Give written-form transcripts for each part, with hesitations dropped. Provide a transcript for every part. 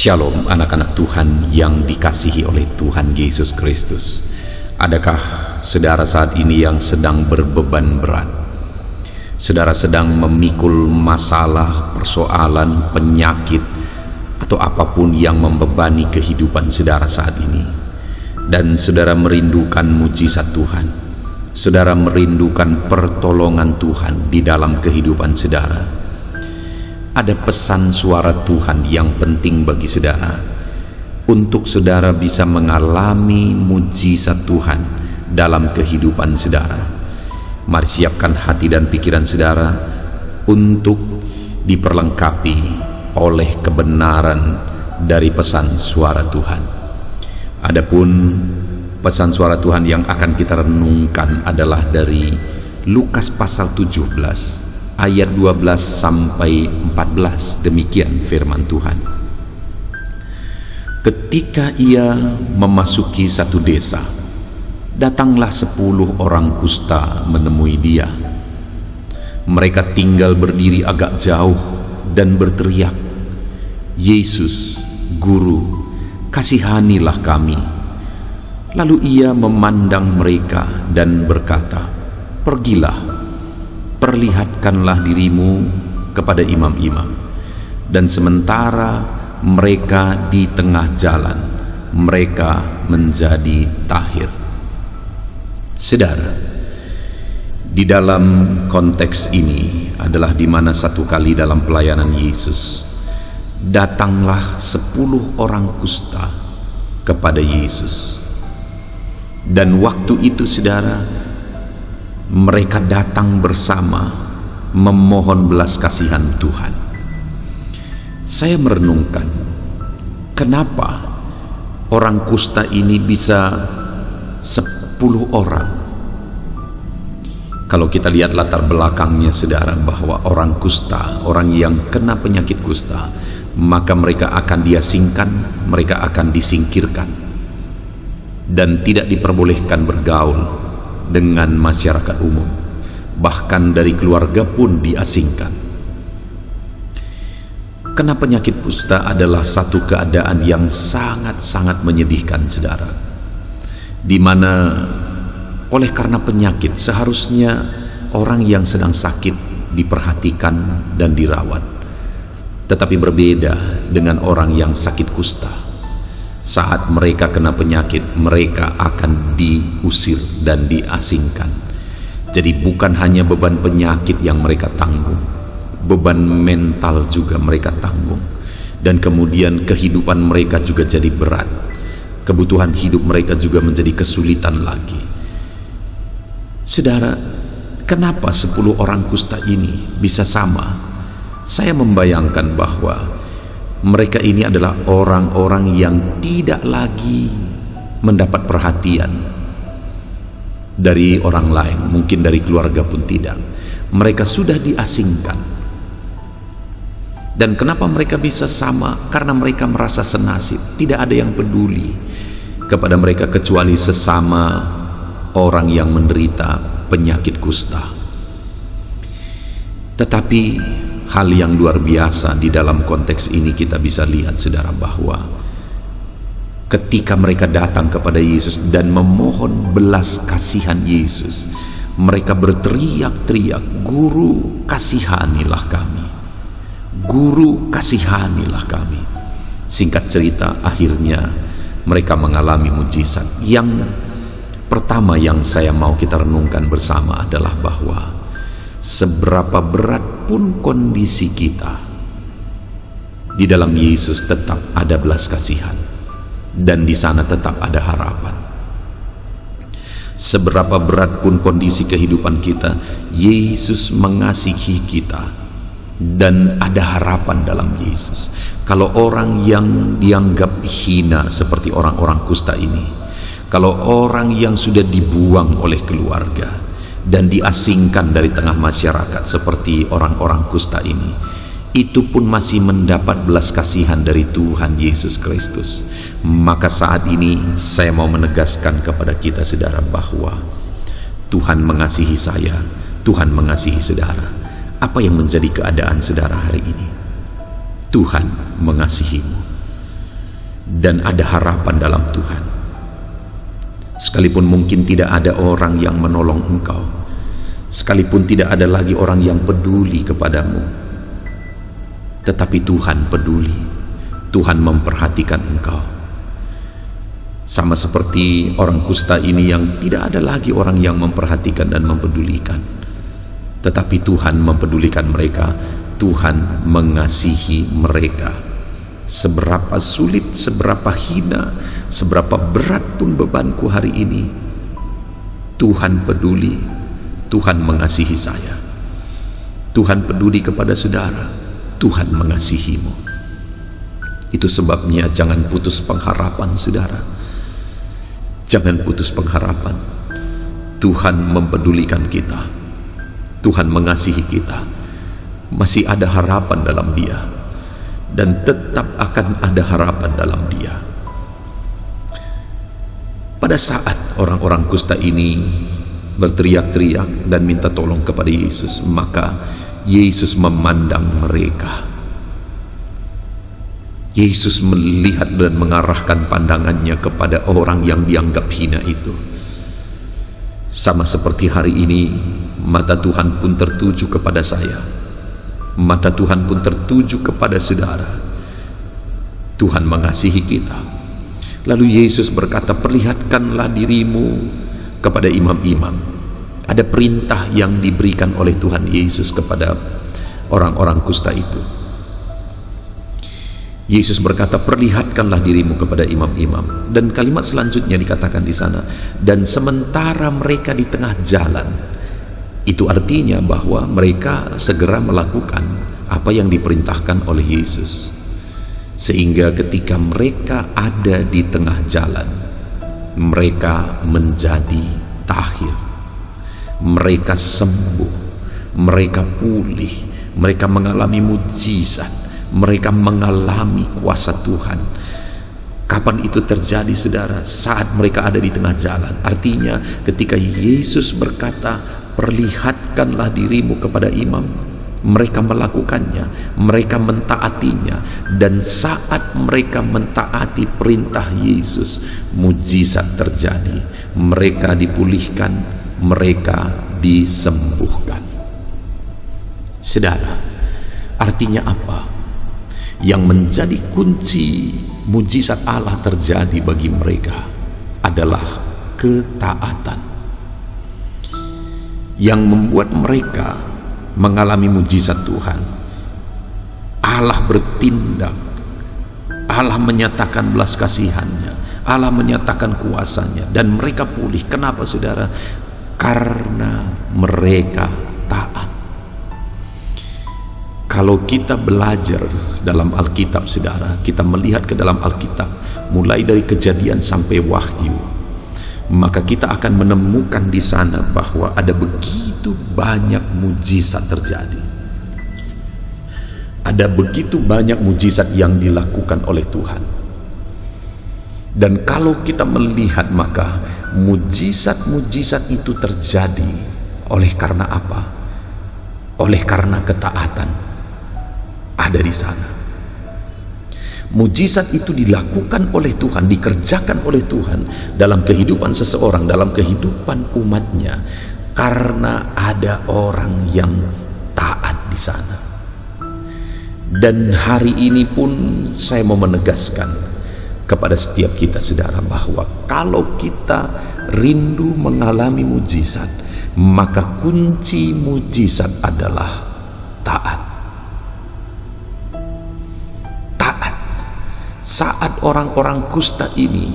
Shalom anak-anak Tuhan yang dikasihi oleh Tuhan Yesus Kristus. Adakah saudara saat ini yang sedang berbeban berat? Saudara sedang memikul masalah, persoalan, penyakit, atau apapun yang membebani kehidupan saudara saat ini. Dan saudara merindukan mujizat Tuhan. Saudara merindukan pertolongan Tuhan di dalam kehidupan saudara. Ada pesan suara Tuhan yang penting bagi saudara, untuk saudara bisa mengalami mujizat Tuhan dalam kehidupan saudara. Mari siapkan hati dan pikiran saudara untuk diperlengkapi oleh kebenaran dari pesan suara Tuhan. Adapun pesan suara Tuhan yang akan kita renungkan adalah dari Lukas pasal 17 ayat 12 sampai 14. Demikian firman Tuhan. Ketika ia memasuki satu desa, datanglah 10 orang kusta menemui dia. Mereka tinggal berdiri agak jauh dan berteriak, "Yesus, Guru, kasihanilah kami." Lalu ia memandang mereka dan berkata, "Pergilah, perlihatkanlah dirimu kepada imam-imam." Dan sementara mereka di tengah jalan, mereka menjadi tahir. Saudara, di dalam konteks ini adalah di mana satu kali dalam pelayanan Yesus, datanglah 10 orang kusta kepada Yesus. Dan waktu itu saudara, mereka datang bersama memohon belas kasihan Tuhan. Saya merenungkan, kenapa orang kusta ini bisa 10 orang? Kalau kita lihat latar belakangnya saudara, bahwa orang kusta, orang yang kena penyakit kusta, maka mereka akan diasingkan, mereka akan disingkirkan, dan tidak diperbolehkan bergaul dengan masyarakat umum, bahkan dari keluarga pun diasingkan. Karena penyakit kusta adalah satu keadaan yang sangat-sangat menyedihkan saudara, di mana oleh karena penyakit seharusnya orang yang sedang sakit diperhatikan dan dirawat, tetapi berbeda dengan orang yang sakit kusta. Saat mereka kena penyakit, mereka akan diusir dan diasingkan. Jadi bukan hanya beban penyakit yang mereka tanggung, beban mental juga mereka tanggung. Dan kemudian kehidupan mereka juga jadi berat. Kebutuhan hidup mereka juga menjadi kesulitan lagi. Saudara, kenapa 10 orang kusta ini bisa sama? Saya membayangkan bahwa mereka ini adalah orang-orang yang tidak lagi mendapat perhatian dari orang lain, mungkin dari keluarga pun tidak. Mereka sudah diasingkan. Dan kenapa mereka bisa sama? Karena mereka merasa senasib, tidak ada yang peduli kepada mereka kecuali sesama orang yang menderita penyakit kusta. Tetapi hal yang luar biasa di dalam konteks ini kita bisa lihat saudara, bahwa ketika mereka datang kepada Yesus dan memohon belas kasihan Yesus, mereka berteriak-teriak, "Guru, kasihanilah kami. Guru, kasihanilah kami." Singkat cerita, akhirnya mereka mengalami mujizat. Yang pertama yang saya mau kita renungkan bersama adalah bahwa seberapa berat pun kondisi kita, di dalam Yesus tetap ada belas kasihan, dan di sana tetap ada harapan. Seberapa berat pun kondisi kehidupan kita, Yesus mengasihi kita, dan ada harapan dalam Yesus. Kalau orang yang dianggap hina seperti orang-orang kusta ini, kalau orang yang sudah dibuang oleh keluarga dan diasingkan dari tengah masyarakat seperti orang-orang kusta ini, itu pun masih mendapat belas kasihan dari Tuhan Yesus Kristus. Maka saat ini saya mau menegaskan kepada kita saudara, bahwa Tuhan mengasihi saya, Tuhan mengasihi saudara. Apa yang menjadi keadaan saudara hari ini? Tuhan mengasihimu. dan ada harapan dalam Tuhan. Sekalipun mungkin tidak ada orang yang menolong engkau, sekalipun tidak ada lagi orang yang peduli kepadamu, tetapi Tuhan peduli. Tuhan memperhatikan engkau. Sama seperti orang kusta ini yang tidak ada lagi orang yang memperhatikan dan mempedulikan, tetapi Tuhan mempedulikan mereka. Tuhan mengasihi mereka. Seberapa sulit, seberapa hina, seberapa berat pun bebanku hari ini, Tuhan peduli. Tuhan mengasihi saya. Tuhan peduli kepada saudara. Tuhan mengasihimu. Itu sebabnya jangan putus pengharapan, saudara. Jangan putus pengharapan. Tuhan mempedulikan kita. Tuhan mengasihi kita. Masih ada harapan dalam Dia, dan tetap akan ada harapan dalam Dia. Pada saat orang-orang kusta ini berteriak-teriak dan minta tolong kepada Yesus, maka Yesus memandang mereka. Yesus melihat dan mengarahkan pandangannya kepada orang yang dianggap hina itu. Sama seperti hari ini, mata Tuhan pun tertuju kepada saya. Mata Tuhan pun tertuju kepada saudara. Tuhan mengasihi kita. Lalu Yesus berkata, perlihatkanlah dirimu kepada imam-imam. Ada perintah yang diberikan oleh Tuhan Yesus kepada orang-orang kusta itu. Yesus berkata, perlihatkanlah dirimu kepada imam-imam. Dan kalimat selanjutnya dikatakan di sana, dan sementara mereka di tengah jalan. Itu artinya bahwa mereka segera melakukan apa yang diperintahkan oleh Yesus. Sehingga ketika mereka ada di tengah jalan, mereka menjadi tahir. Mereka sembuh, mereka pulih, mereka mengalami mujizat. Mereka mengalami kuasa Tuhan. Kapan itu terjadi, saudara? Saat mereka ada di tengah jalan. Artinya ketika Yesus berkata, perlihatkanlah dirimu kepada imam, mereka melakukannya, mereka mentaatinya. Dan saat mereka mentaati perintah Yesus, mujizat terjadi. Mereka dipulihkan, mereka disembuhkan. Saudara, artinya apa? Yang menjadi kunci mujizat Allah terjadi bagi mereka adalah ketaatan. Yang membuat mereka mengalami mujizat Tuhan. Allah bertindak, Allah menyatakan belas kasihannya, Allah menyatakan kuasanya, dan mereka pulih. Kenapa, saudara? Karena mereka taat. Kalau kita belajar dalam Alkitab, saudara, kita melihat ke dalam Alkitab, mulai dari Kejadian sampai Wahyu, maka kita akan menemukan di sana bahwa ada begitu banyak mujizat terjadi. Ada begitu banyak mujizat yang dilakukan oleh Tuhan. Dan kalau kita melihat, maka mujizat-mujizat itu terjadi oleh karena apa? Oleh karena ketaatan ada di sana. Mujizat itu dilakukan oleh Tuhan, dikerjakan oleh Tuhan dalam kehidupan seseorang, dalam kehidupan umatnya, karena ada orang yang taat di sana. Dan hari ini pun saya mau menegaskan kepada setiap kita, saudara, bahwa kalau kita rindu mengalami mujizat, maka kunci mujizat adalah taat. Saat orang-orang kusta ini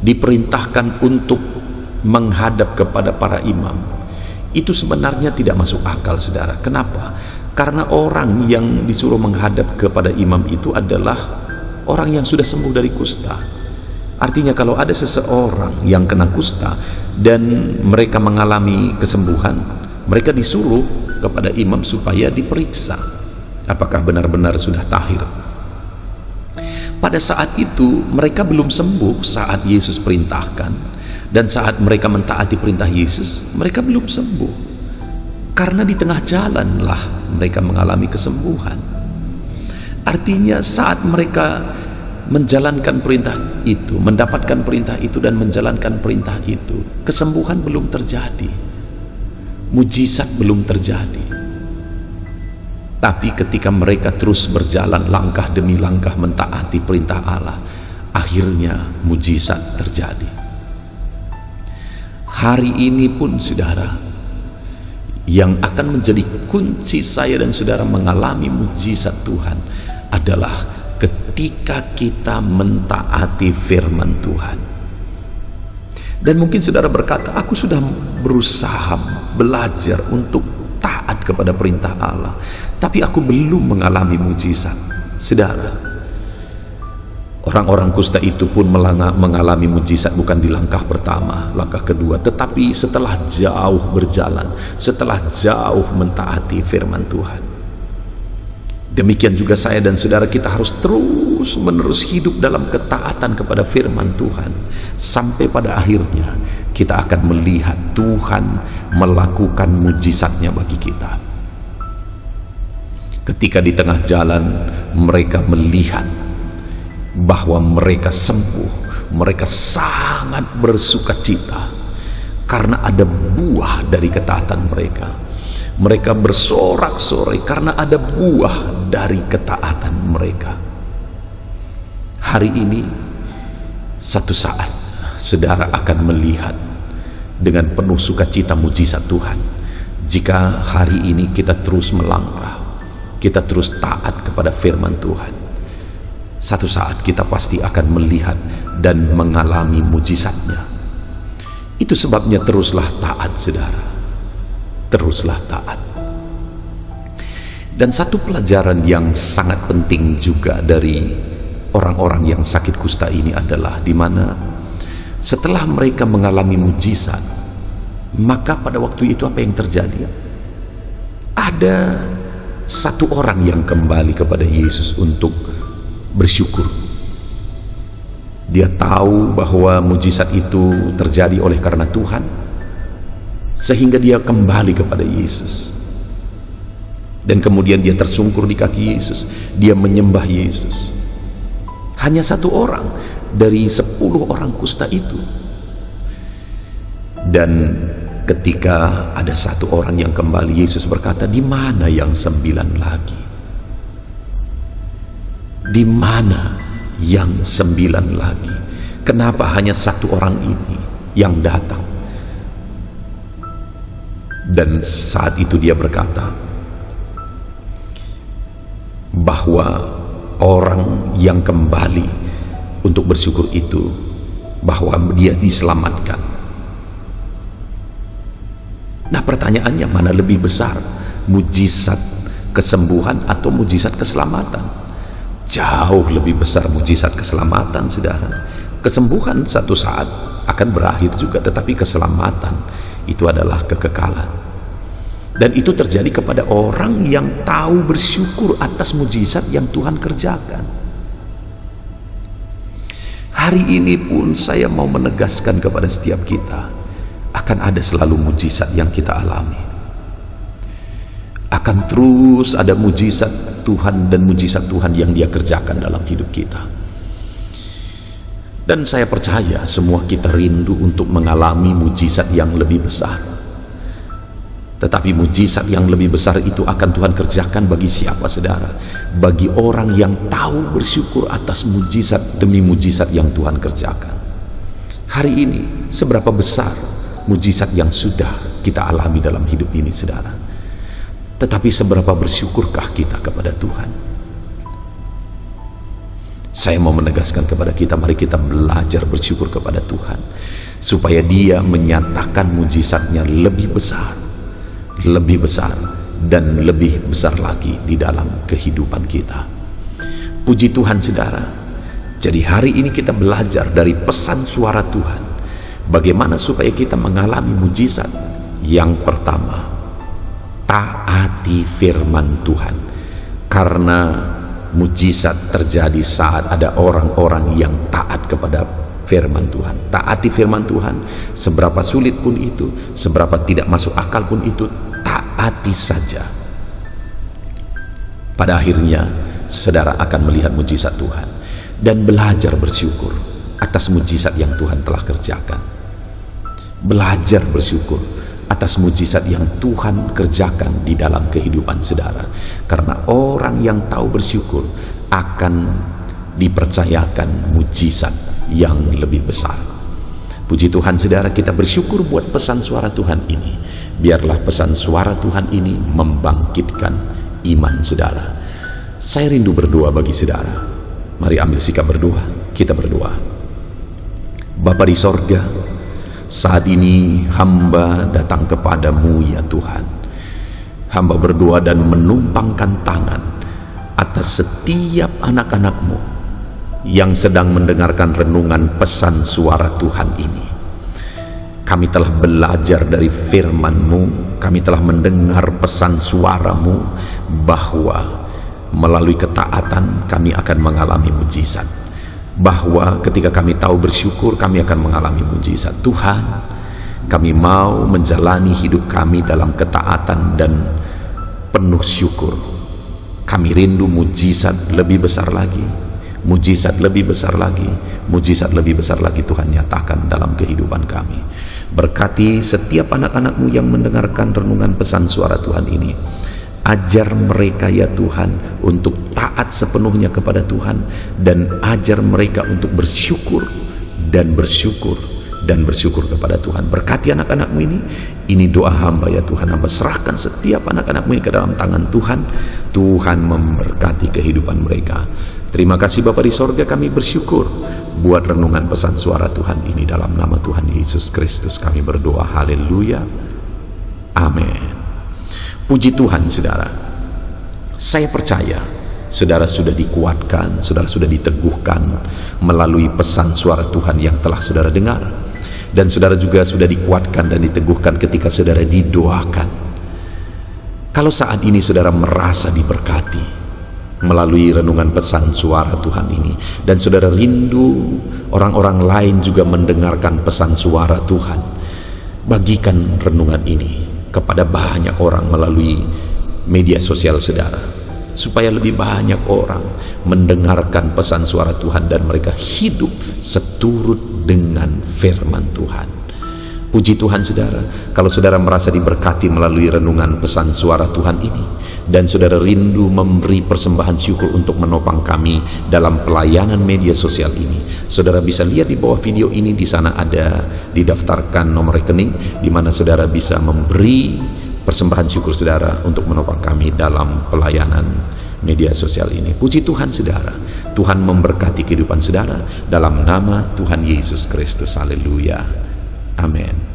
diperintahkan untuk menghadap kepada para imam, itu sebenarnya tidak masuk akal, saudara. Kenapa? Karena orang yang disuruh menghadap kepada imam itu adalah orang yang sudah sembuh dari kusta. Artinya kalau ada seseorang yang kena kusta dan mereka mengalami kesembuhan, mereka disuruh kepada imam supaya diperiksa apakah benar-benar sudah tahir. Pada saat itu mereka belum sembuh saat Yesus perintahkan, dan saat mereka mentaati perintah Yesus, mereka belum sembuh. Karena di tengah jalanlah mereka mengalami kesembuhan. Artinya saat mereka menjalankan perintah itu, mendapatkan perintah itu dan menjalankan perintah itu, kesembuhan belum terjadi, mujizat belum terjadi. Tapi ketika mereka terus berjalan langkah demi langkah mentaati perintah Allah, akhirnya mujizat terjadi. Hari ini pun saudara, yang akan menjadi kunci saya dan saudara mengalami mujizat Tuhan adalah ketika kita mentaati firman Tuhan. Dan mungkin saudara berkata, aku sudah berusaha belajar untuk taat kepada perintah Allah, tapi aku belum mengalami mujizat. Saudara, orang-orang kusta itu pun mengalami mujizat bukan di langkah pertama, langkah kedua, tetapi setelah jauh berjalan, setelah jauh mentaati firman Tuhan. Demikian juga saya dan saudara, kita harus terus menerus hidup dalam ketaatan kepada firman Tuhan, sampai pada akhirnya kita akan melihat Tuhan melakukan mujizatnya bagi kita. Ketika di tengah jalan mereka melihat bahwa mereka sembuh, mereka sangat bersukacita karena ada buah dari ketaatan mereka. Mereka bersorak-sorai karena ada buah dari ketaatan mereka. Hari ini, satu saat saudara akan melihat dengan penuh sukacita mujizat Tuhan jika hari ini kita terus melangkah, kita terus taat kepada firman Tuhan. Satu saat kita pasti akan melihat dan mengalami mujizatnya. Itu sebabnya teruslah taat saudara, teruslah taat. Dan satu pelajaran yang sangat penting juga dari orang-orang yang sakit kusta ini adalah di mana setelah mereka mengalami mujizat, maka pada waktu itu apa yang terjadi? Ada satu orang yang kembali kepada Yesus untuk bersyukur. Dia tahu bahwa mujizat itu terjadi oleh karena Tuhan, sehingga dia kembali kepada Yesus. Dan kemudian dia tersungkur di kaki Yesus, dia menyembah Yesus. Hanya satu orang dari 10 orang kusta itu. Dan ketika ada satu orang yang kembali, Yesus berkata, di mana yang 9 lagi? Di mana yang 9 lagi? Kenapa hanya satu orang ini yang datang? Dan saat itu dia berkata bahwa orang yang kembali untuk bersyukur itu, bahwa dia diselamatkan. Nah, pertanyaannya, mana lebih besar, mujizat kesembuhan atau mujizat keselamatan? Jauh lebih besar mujizat keselamatan, saudara. Kesembuhan satu saat akan berakhir juga, tetapi keselamatan itu adalah kekekalan. Dan itu terjadi kepada orang yang tahu bersyukur atas mujizat yang Tuhan kerjakan. Hari ini pun saya mau menegaskan kepada setiap kita, akan ada selalu mujizat yang kita alami. Akan terus ada mujizat Tuhan dan mujizat Tuhan yang Dia kerjakan dalam hidup kita. Dan saya percaya semua kita rindu untuk mengalami mujizat yang lebih besar. Tetapi mujizat yang lebih besar itu akan Tuhan kerjakan bagi siapa, saudara? Bagi orang yang tahu bersyukur atas mujizat demi mujizat yang Tuhan kerjakan. Hari ini, seberapa besar mujizat yang sudah kita alami dalam hidup ini, saudara? Tetapi seberapa bersyukurkah kita kepada Tuhan? Saya mau menegaskan kepada kita, mari kita belajar bersyukur kepada Tuhan, supaya Dia menyatakan mujizatnya lebih besar, dan lebih besar lagi di dalam kehidupan kita. Puji Tuhan, saudara. Jadi hari ini kita belajar dari pesan suara Tuhan, bagaimana supaya kita mengalami mujizat. Yang pertama, taati firman Tuhan, karena mujizat terjadi saat ada orang-orang yang taat kepada firman Tuhan. Taati firman Tuhan, seberapa sulit pun itu, seberapa tidak masuk akal pun itu, taati saja. Pada akhirnya saudara akan melihat mujizat Tuhan. dan belajar bersyukur atas mujizat yang Tuhan telah kerjakan. Belajar bersyukur atas mujizat yang Tuhan kerjakan di dalam kehidupan saudara. Karena orang yang tahu bersyukur akan dipercayakan mujizat yang lebih besar. Puji Tuhan saudara, kita bersyukur buat pesan suara Tuhan ini. Biarlah pesan suara Tuhan ini membangkitkan iman saudara. Saya rindu berdoa bagi saudara. Mari ambil sikap berdoa. Kita berdoa. Bapa di sorga, saat ini hamba datang kepadamu ya Tuhan. Hamba berdoa dan menumpangkan tangan atas setiap anak-anakmu yang sedang mendengarkan renungan pesan suara Tuhan ini. Kami telah belajar dari firman-Mu, kami telah mendengar pesan suara-Mu bahwa melalui ketaatan kami akan mengalami mujizat, bahwa ketika kami tahu bersyukur kami akan mengalami mujizat. Tuhan, kami mau menjalani hidup kami dalam ketaatan dan penuh syukur. Kami rindu mujizat lebih besar lagi, mujizat lebih besar lagi, mujizat lebih besar lagi Tuhan nyatakan dalam kehidupan kami. Berkati setiap anak-anak-Mu yang mendengarkan renungan pesan suara Tuhan ini. Ajar mereka ya Tuhan untuk taat sepenuhnya kepada Tuhan, dan ajar mereka untuk bersyukur dan bersyukur dan bersyukur kepada Tuhan. Berkati anak-anak-Mu ini doa hamba ya Tuhan. Hamba serahkan setiap anak-anak-Mu ke dalam tangan Tuhan. Tuhan memberkati kehidupan mereka. Terima kasih Bapa di sorga, kami bersyukur buat renungan pesan suara Tuhan ini. Dalam nama Tuhan Yesus Kristus kami berdoa, haleluya, amin. Puji Tuhan saudara, saya percaya saudara sudah dikuatkan, saudara sudah diteguhkan melalui pesan suara Tuhan yang telah saudara dengar. Dan saudara juga sudah dikuatkan dan diteguhkan ketika saudara didoakan. Kalau saat ini saudara merasa diberkati melalui renungan pesan suara Tuhan ini, dan saudara rindu orang-orang lain juga mendengarkan pesan suara Tuhan, bagikan renungan ini kepada banyak orang melalui media sosial saudara, supaya lebih banyak orang mendengarkan pesan suara Tuhan dan mereka hidup seturut dengan firman Tuhan. Puji Tuhan saudara, kalau saudara merasa diberkati melalui renungan pesan suara Tuhan ini, dan saudara rindu memberi persembahan syukur untuk menopang kami dalam pelayanan media sosial ini, saudara bisa lihat di bawah video ini. Di sana ada didaftarkan nomor rekening di mana saudara bisa memberi persembahan syukur saudara untuk menopang kami dalam pelayanan media sosial ini. Puji Tuhan saudara, Tuhan memberkati kehidupan saudara dalam nama Tuhan Yesus Kristus, haleluya, amin.